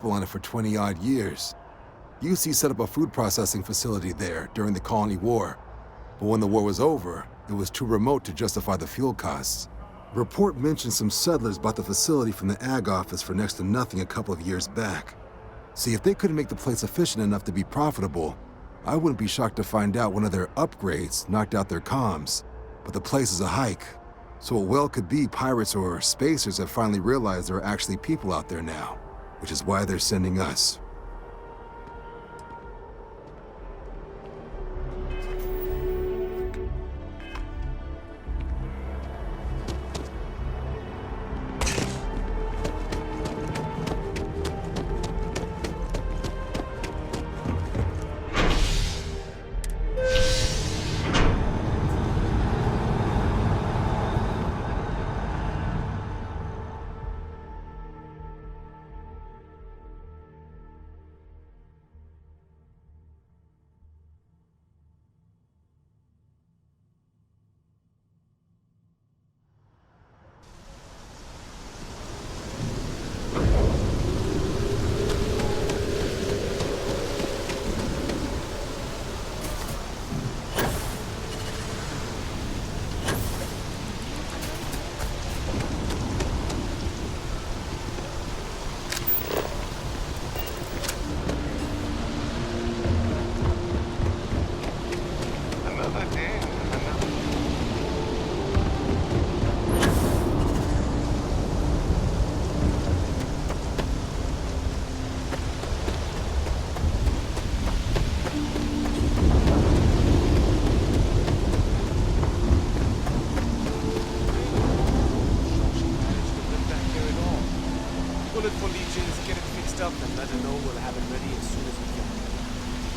on it for 20-odd years. UC set up a food processing facility there during the Colony War. But when the war was over, it was too remote to justify the fuel costs. A report mentioned some settlers bought the facility from the Ag office for next to nothing a couple of years back. See, if they couldn't make the place efficient enough to be profitable, I wouldn't be shocked to find out one of their upgrades knocked out their comms. But the place is a hike, so it well could be pirates or spacers have finally realized there are actually people out there now, which is why they're sending us.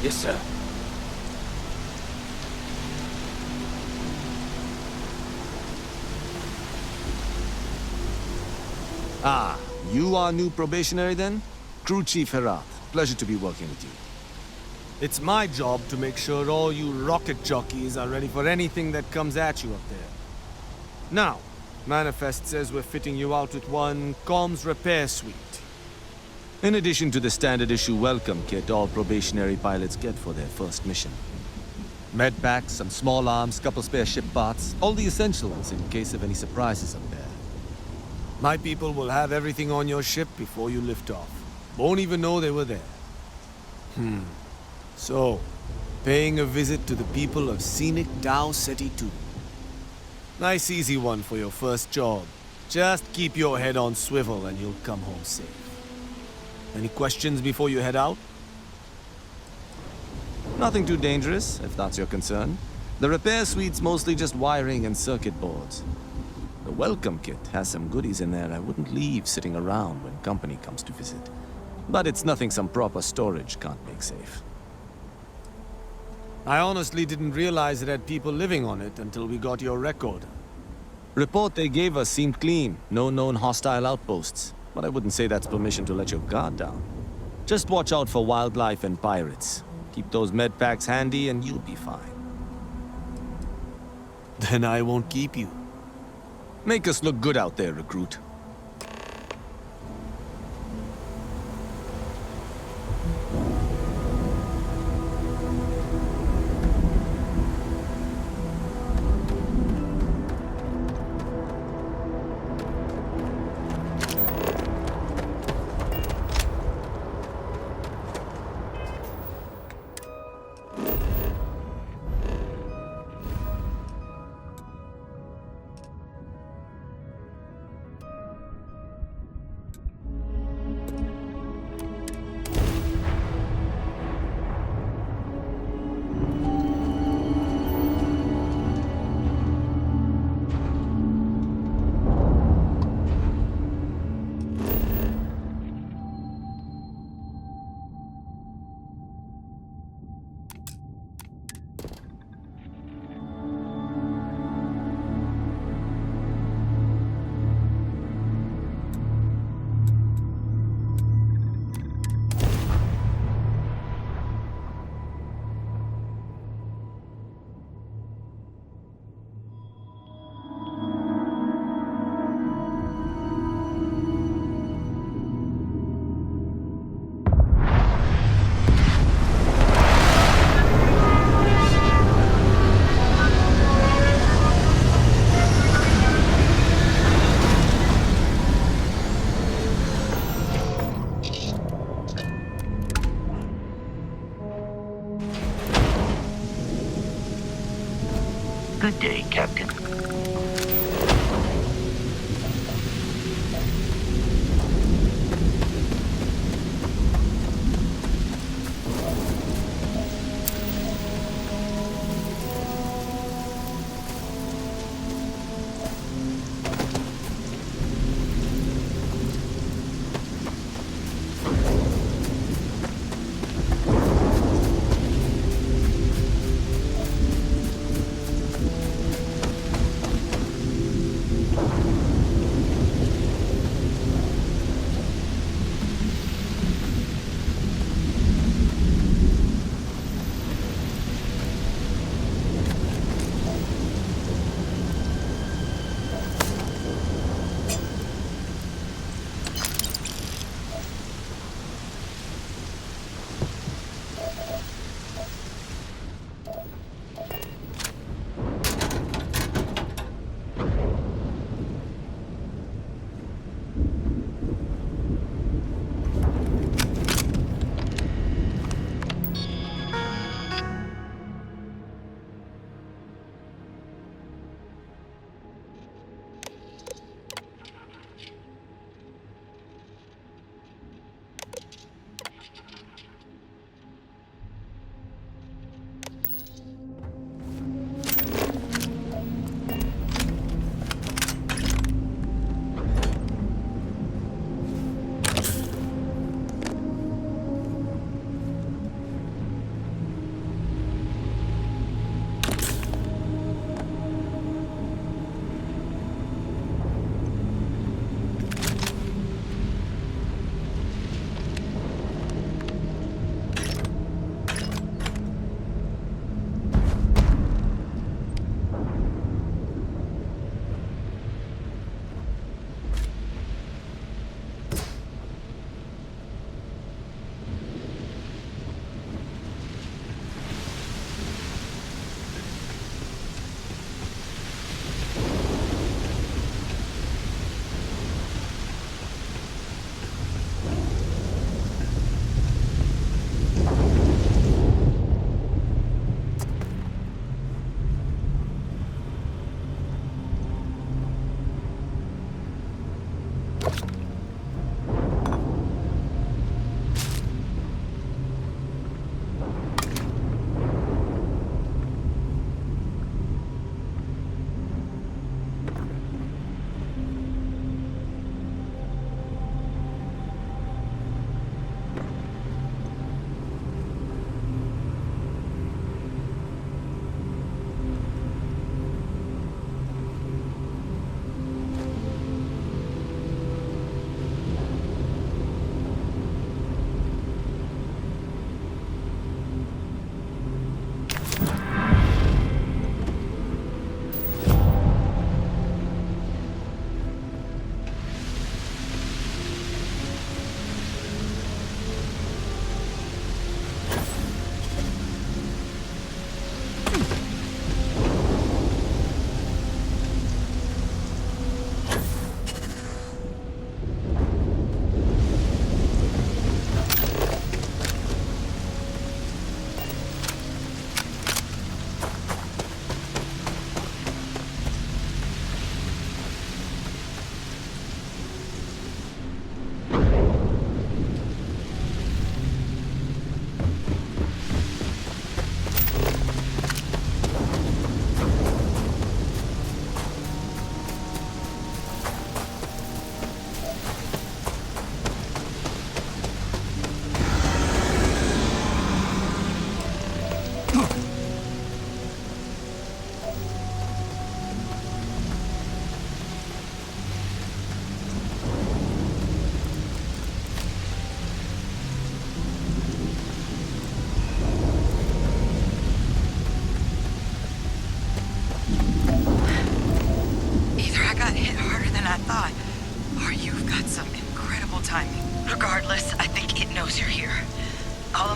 Yes, sir. Ah, you are new probationary then? Crew Chief Herat. Pleasure to be working with you. It's my job to make sure all you rocket jockeys are ready for anything that comes at you up there. Now, Manifest says we're fitting you out with one comms repair suite. In addition to the standard issue welcome kit all probationary pilots get for their first mission. Med packs, some small arms, couple spare ship parts, all the essentials in case of any surprises up there. My people will have everything on your ship before you lift off. Won't even know they were there. So, paying a visit to the people of scenic Tau Ceti 2. Nice easy one for your first job. Just keep your head on swivel and you'll come home safe. Any questions before you head out? Nothing too dangerous, if that's your concern. The repair suite's mostly just wiring and circuit boards. The welcome kit has some goodies in there I wouldn't leave sitting around when company comes to visit. But it's nothing some proper storage can't make safe. I honestly didn't realize it had people living on it until we got your record. Report they gave us seemed clean. No known hostile outposts. But I wouldn't say that's permission to let your guard down. Just watch out for wildlife and pirates. Keep those med packs handy and you'll be fine. Then I won't keep you. Make us look good out there, recruit. Good day, Captain.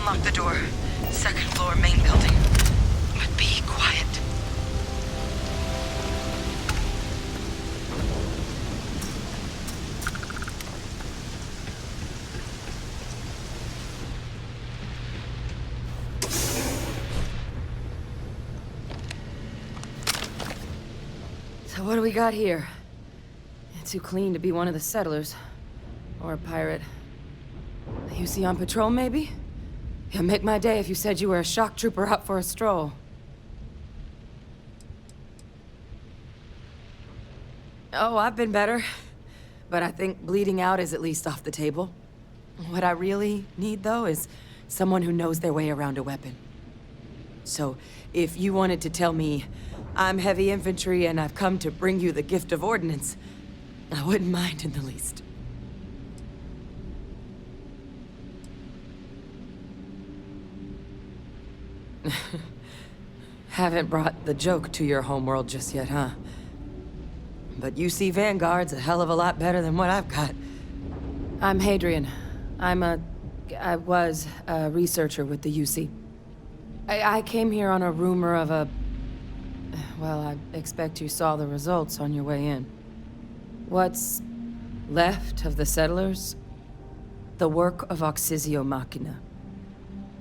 Unlock the door. Second floor, main building. But be quiet. What do we got here? Too clean to be one of the settlers. Or a pirate. You see on patrol, maybe? It'd make my day if you said you were a shock trooper out for a stroll. Oh, I've been better. But I think bleeding out is at least off the table. What I really need, though, is someone who knows their way around a weapon. So, if you wanted to tell me, I'm heavy infantry and I've come to bring you the gift of ordnance, I wouldn't mind in the least. Haven't brought the joke to your homeworld just yet, huh? But UC Vanguard's a hell of a lot better than what I've got. I'm Hadrian. I was a researcher with the UC. I came here on a rumor of a... Well, I expect you saw the results on your way in. What's left of the settlers? The work of Oxysio Machina.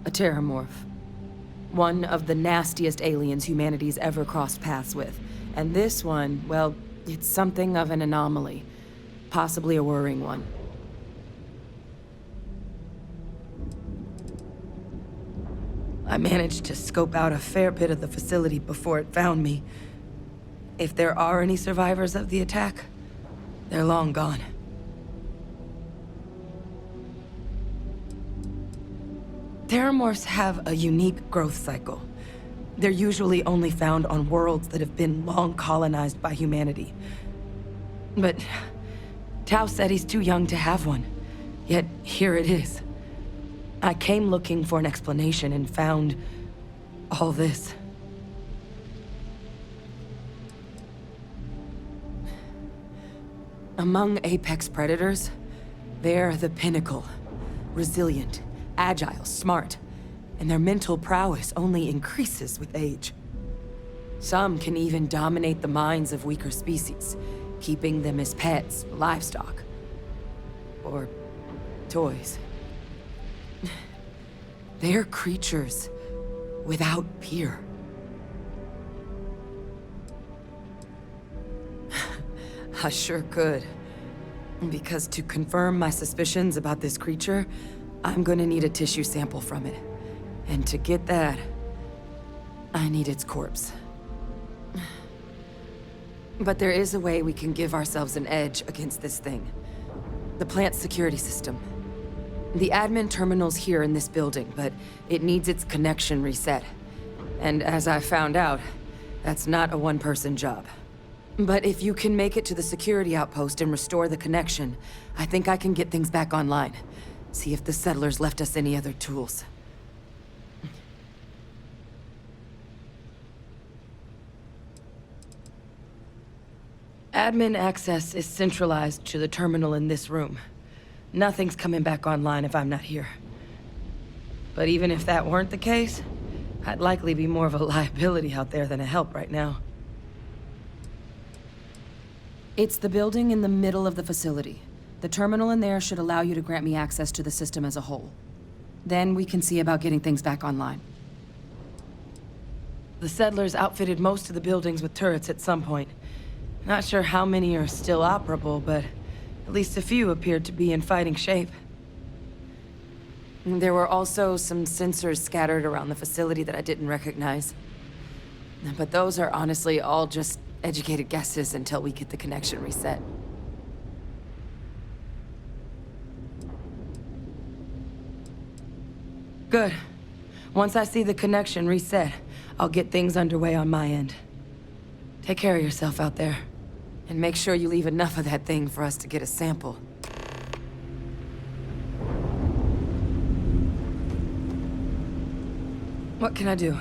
A terramorph. One of the nastiest aliens humanity's ever crossed paths with. And this one, well, it's something of an anomaly. Possibly a worrying one. I managed to scope out a fair bit of the facility before it found me. If there are any survivors of the attack, they're long gone. Terramorphs have a unique growth cycle. They're usually only found on worlds that have been long colonized by humanity. But Tau said he's too young to have one. Yet here it is. I came looking for an explanation and found all this. Among apex predators, they're the pinnacle. Resilient, agile, smart, and their mental prowess only increases with age. Some can even dominate the minds of weaker species, keeping them as pets, livestock, or toys. They're creatures without peer. I sure could. Because to confirm my suspicions about this creature, I'm gonna need a tissue sample from it. And to get that, I need its corpse. But there is a way we can give ourselves an edge against this thing. The plant's security system. The admin terminal's here in this building, but it needs its connection reset. And as I found out, that's not a one-person job. But if you can make it to the security outpost and restore the connection, I think I can get things back online. See if the settlers left us any other tools. Admin access is centralized to the terminal in this room. Nothing's coming back online if I'm not here. But even if that weren't the case, I'd likely be more of a liability out there than a help right now. It's the building in the middle of the facility. The terminal in there should allow you to grant me access to the system as a whole. Then we can see about getting things back online. The settlers outfitted most of the buildings with turrets at some point. Not sure how many are still operable, but at least a few appeared to be in fighting shape. There were also some sensors scattered around the facility that I didn't recognize. But those are honestly all just educated guesses until we get the connection reset. Good. Once I see the connection reset, I'll get things underway on my end. Take care of yourself out there. And make sure you leave enough of that thing for us to get a sample. What can I do?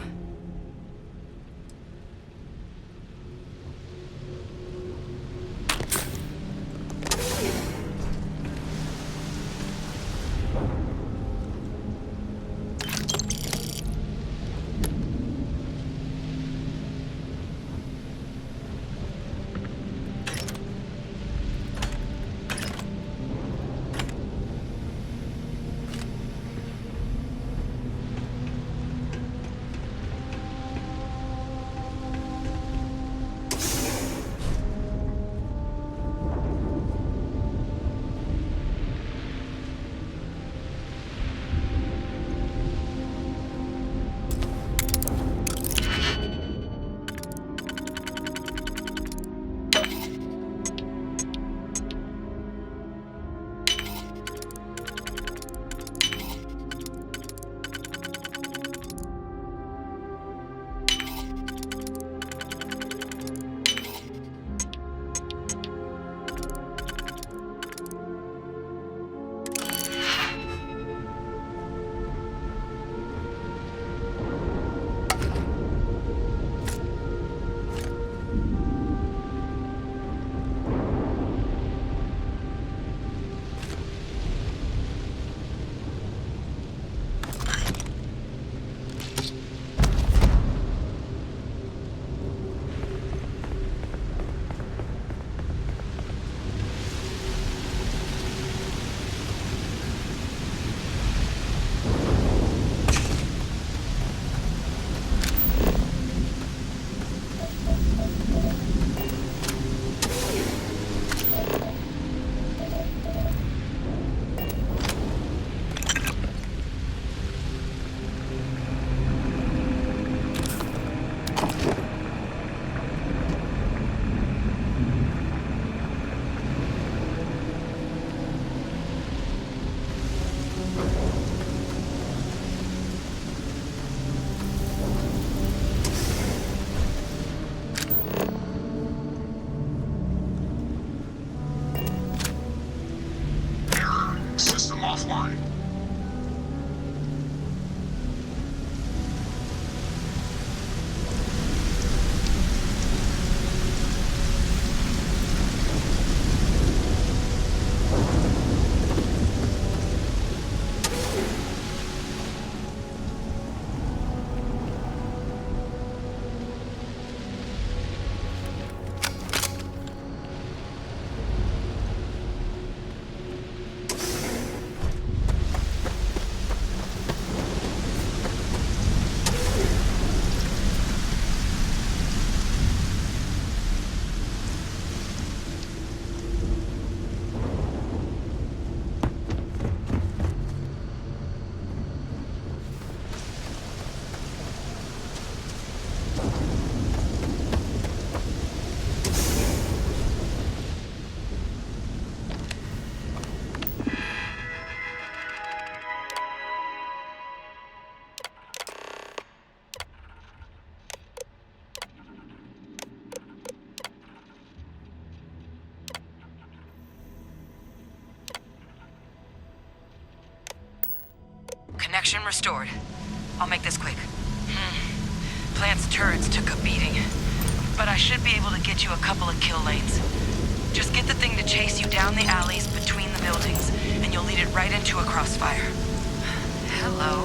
Connection restored. I'll make this quick. Plant's turrets took a beating, but I should be able to get you a couple of kill lanes. Just get the thing to chase you down the alleys between the buildings, and you'll lead it right into a crossfire. Hello.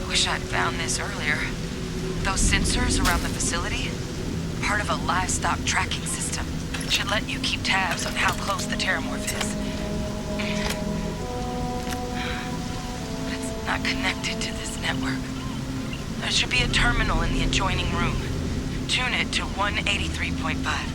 Wish I'd found this earlier. Those sensors around the facility? Part of a livestock tracking system. Should let you keep tabs on how close the terramorph is. But it's not connected to this network. There should be a terminal in the adjoining room. Tune it to 183.5.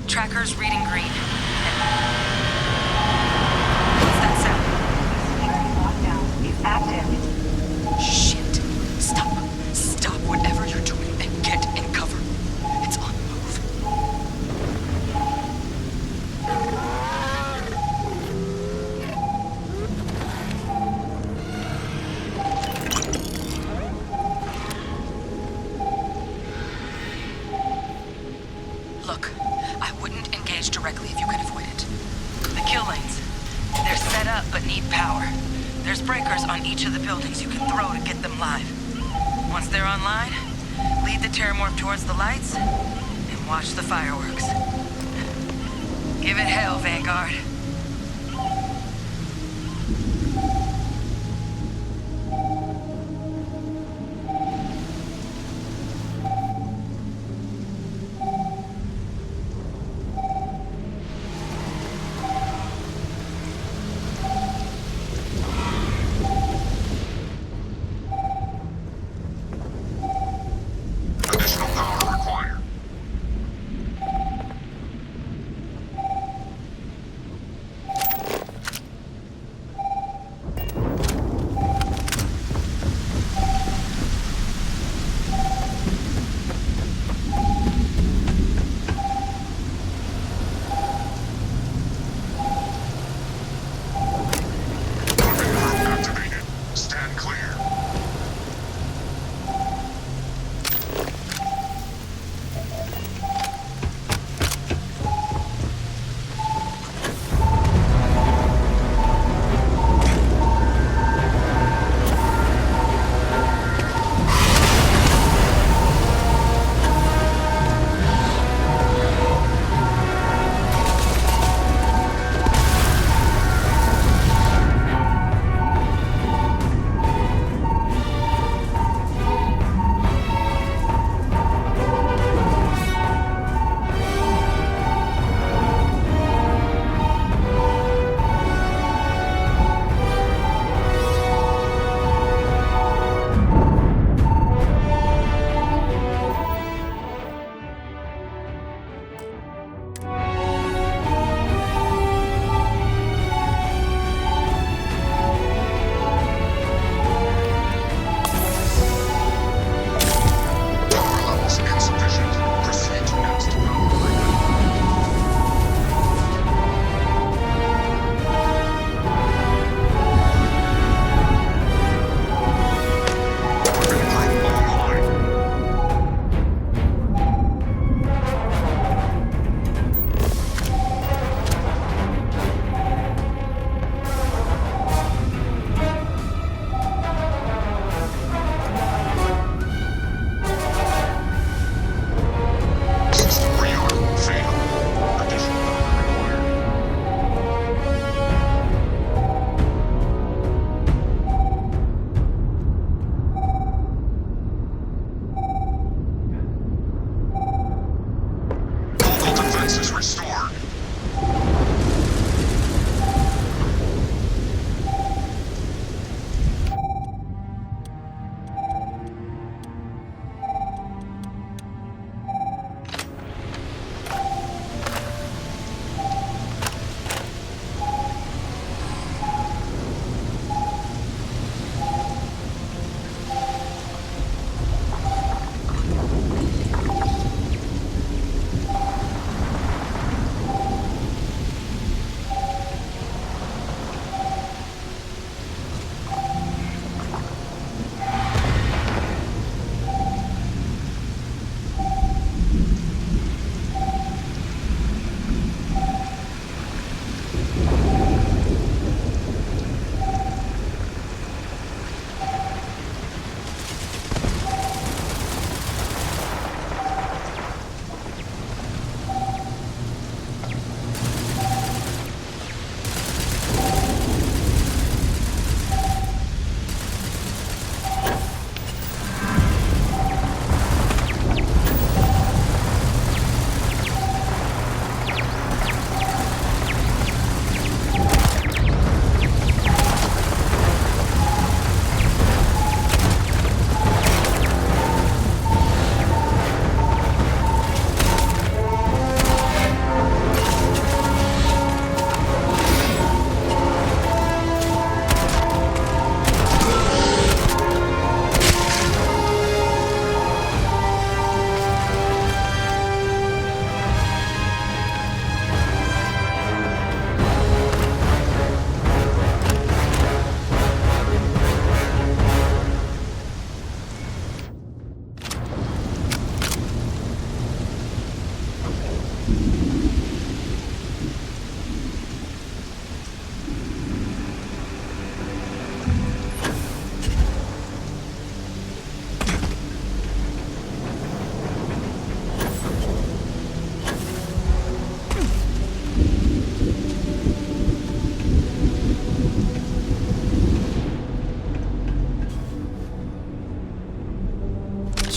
Tracker's reading green. What's that sound? Security lockdown is active. Shit. Stop. Stop whatever you're doing and get in cover. It's on the move. Look, I wouldn't engage directly if you could avoid it. The kill lanes. They're set up but need power. There's breakers on each of the buildings you can throw to get them live. Once they're online, lead the terramorph towards the lights and watch the fireworks. Give it hell, Vanguard. Additional power required.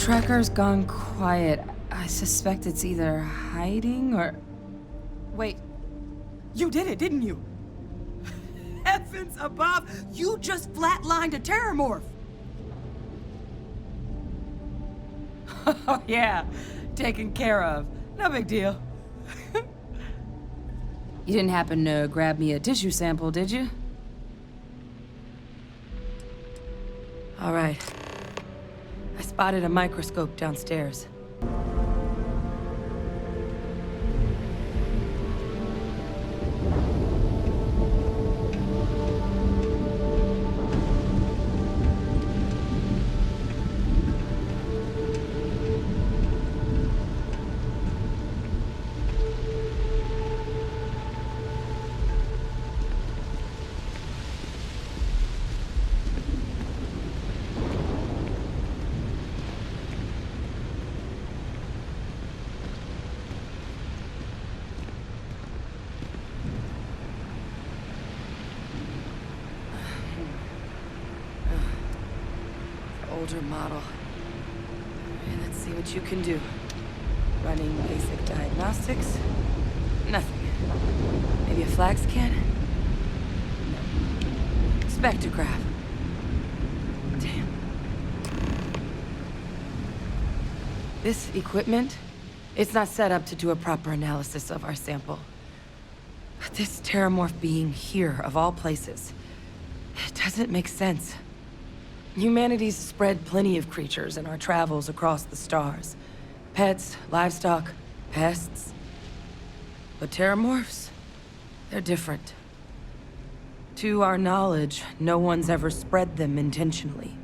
tracker's gone quiet. I suspect it's either hiding or... Wait. You did it, didn't you? Heavens above! You just flatlined a terramorph! Oh yeah, taken care of. No big deal. You didn't happen to grab me a tissue sample, did you? All right. I spotted a microscope downstairs. Older model. Okay, let's see what you can do. Running basic diagnostics? Nothing. Maybe a flag scan? No. Spectrograph. Damn. This equipment, it's not set up to do a proper analysis of our sample. But this terramorph being here, of all places, it doesn't make sense. Humanity's spread plenty of creatures in our travels across the stars. Pets, livestock, pests. But terramorphs, they're different. To our knowledge, no one's ever spread them intentionally.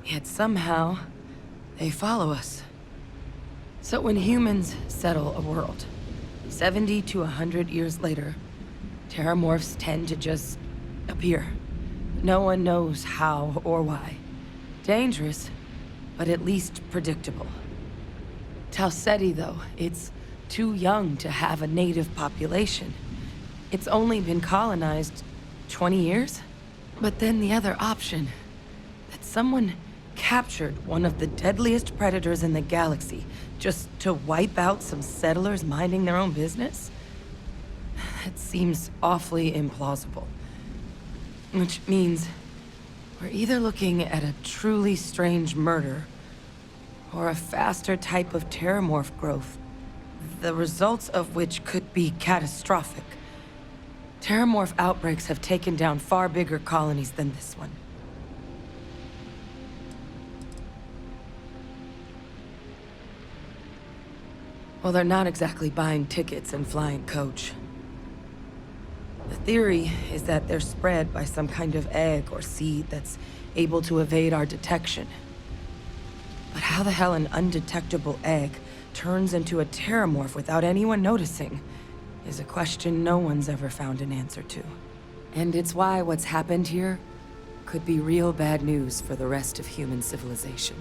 Yet somehow, they follow us. So when humans settle a world, 70 to 100 years later, terramorphs tend to just appear. No one knows how or why. Dangerous, but at least predictable. Tau Ceti, though, it's too young to have a native population. It's only been colonized 20 years? But then the other option, that someone captured one of the deadliest predators in the galaxy just to wipe out some settlers minding their own business? That seems awfully implausible. Which means we're either looking at a truly strange murder or a faster type of terramorph growth, the results of which could be catastrophic. Terramorph outbreaks have taken down far bigger colonies than this one. Well, they're not exactly buying tickets and flying coach. The theory is that they're spread by some kind of egg or seed that's able to evade our detection. But how the hell an undetectable egg turns into a terramorph without anyone noticing is a question no one's ever found an answer to. And it's why what's happened here could be real bad news for the rest of human civilization.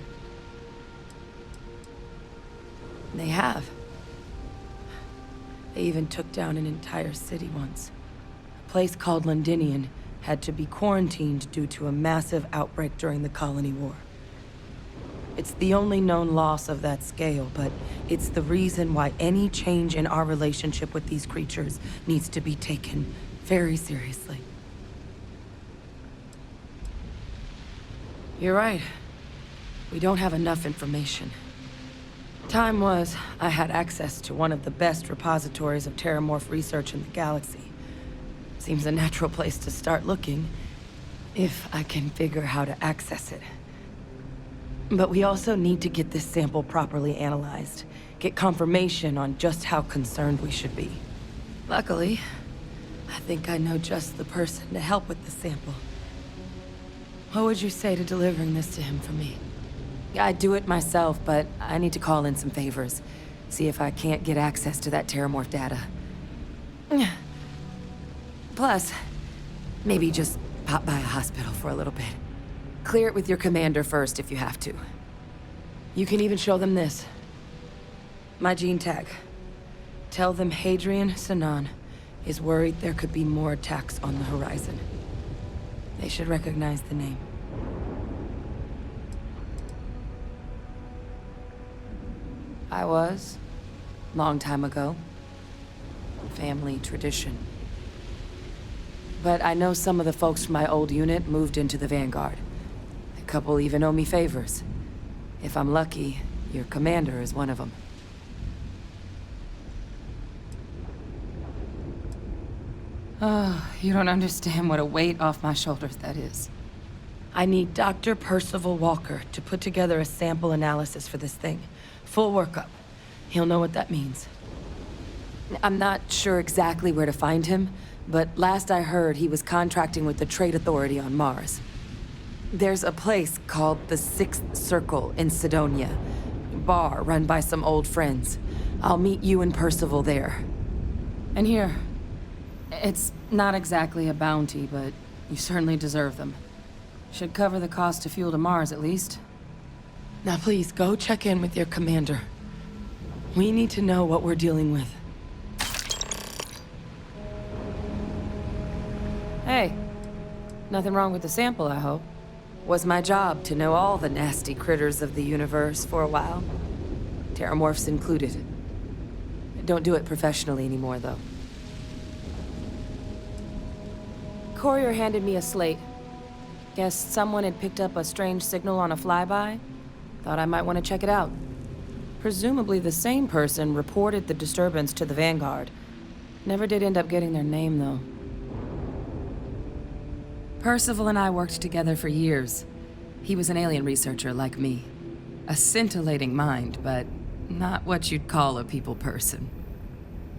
They have. They even took down an entire city once. A place called Londinian had to be quarantined due to a massive outbreak during the Colony War. It's the only known loss of that scale, but it's the reason why any change in our relationship with these creatures needs to be taken very seriously. You're right. We don't have enough information. Time was, I had access to one of the best repositories of terramorph research in the galaxy. Seems a natural place to start looking, if I can figure how to access it. But we also need to get this sample properly analyzed, get confirmation on just how concerned we should be. Luckily, I think I know just the person to help with the sample. What would you say to delivering this to him for me? I'd do it myself, but I need to call in some favors. See if I can't get access to that terramorph data. Plus, maybe just pop by a hospital for a little bit. Clear it with your commander first if you have to. You can even show them this. My gene tag. Tell them Hadrian Sinan is worried there could be more attacks on the horizon. They should recognize the name. I was. Long time ago. Family tradition. But I know some of the folks from my old unit moved into the Vanguard. A couple even owe me favors. If I'm lucky, your commander is one of them. Oh, you don't understand what a weight off my shoulders that is. I need Dr. Percival Walker to put together a sample analysis for this thing. Full workup. He'll know what that means. I'm not sure exactly where to find him, but last I heard he was contracting with the Trade Authority on Mars. There's a place called the Sixth Circle in Sidonia. Bar run by some old friends. I'll meet you and Percival there. And here. It's not exactly a bounty, but you certainly deserve them. Should cover the cost to fuel to Mars, at least. Now please, go check in with your commander. We need to know what we're dealing with. Hey. Nothing wrong with the sample, I hope. Was my job to know all the nasty critters of the universe for a while. Terramorphs included. Don't do it professionally anymore, though. Courier handed me a slate. Guess someone had picked up a strange signal on a flyby. Thought I might want to check it out. Presumably the same person reported the disturbance to the Vanguard. Never did end up getting their name, though. Percival and I worked together for years. He was an alien researcher like me. A scintillating mind, but not what you'd call a people person.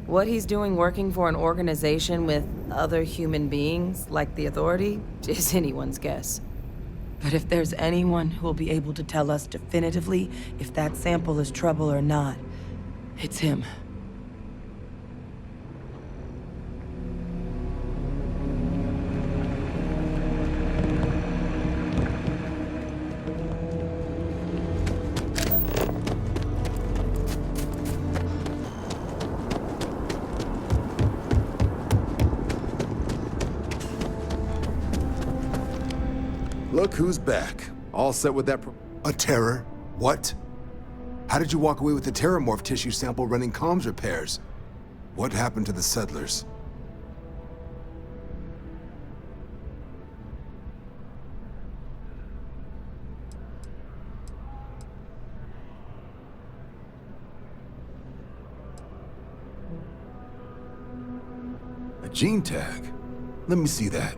What he's doing working for an organization with other human beings, like the Authority, is anyone's guess. But if there's anyone who will be able to tell us definitively if that sample is trouble or not, it's him. Look who's back. All set with that A terror? What? How did you walk away with the terramorph tissue sample running comms repairs? What happened to the settlers? A gene tag? Let me see that.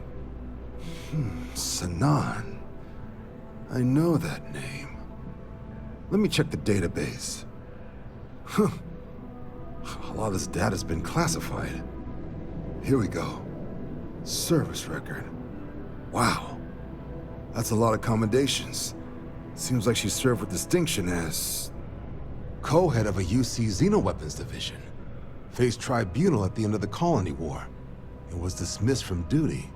Sanan. I know that name. Let me check the database. Huh. A lot of this data's been classified. Here we go. Service record. Wow. That's a lot of commendations. Seems like she served with distinction as co-head of a UC Xenoweapons division. Faced tribunal at the end of the Colony War. And was dismissed from duty.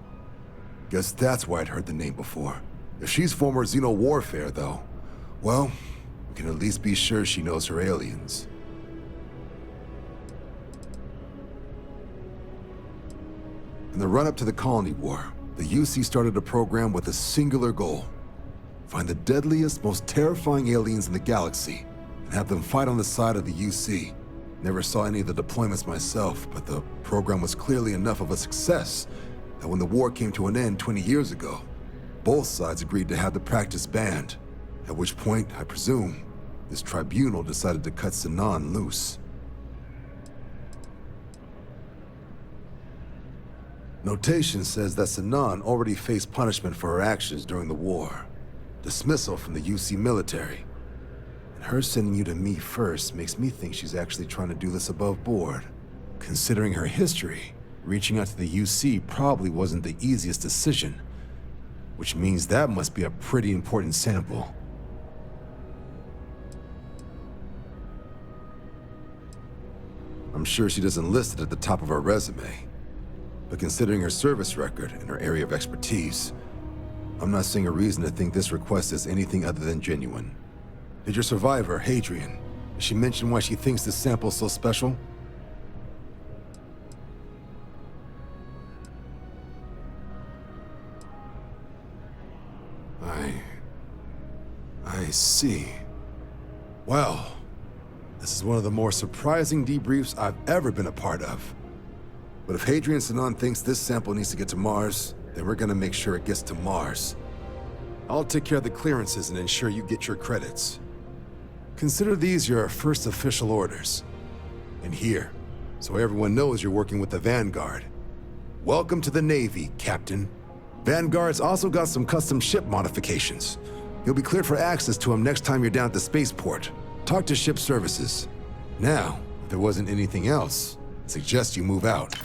Guess that's why I'd heard the name before. If she's former Xeno warfare, though, well, we can at least be sure she knows her aliens. In the run-up to the Colony War, the UC started a program with a singular goal. Find the deadliest, most terrifying aliens in the galaxy, and have them fight on the side of the UC. Never saw any of the deployments myself, but the program was clearly enough of a success that when the war came to an end 20 years ago, both sides agreed to have the practice banned, at which point, I presume, this tribunal decided to cut Sanan loose. Notation says that Sanan already faced punishment for her actions during the war. Dismissal from the UC military. And her sending you to me first makes me think she's actually trying to do this above board. Considering her history, reaching out to the UC probably wasn't the easiest decision, which means that must be a pretty important sample. I'm sure she doesn't list it at the top of her resume, but considering her service record and her area of expertise, I'm not seeing a reason to think this request is anything other than genuine. Did your survivor, Hadrian, did she mention why she thinks this sample's so special? I see. Well, This is one of the more surprising debriefs I've ever been a part of. But if Hadrian Sinon thinks this sample needs to get to Mars, then we're gonna make sure it gets to Mars. I'll take care of the clearances and ensure you get your credits. Consider these your first official orders. And here, so everyone knows you're working with the Vanguard. Welcome to the Navy, Captain. Vanguard's also got some custom ship modifications. You'll be cleared for access to them next time you're down at the spaceport. Talk to ship services. Now, if there wasn't anything else, I suggest you move out.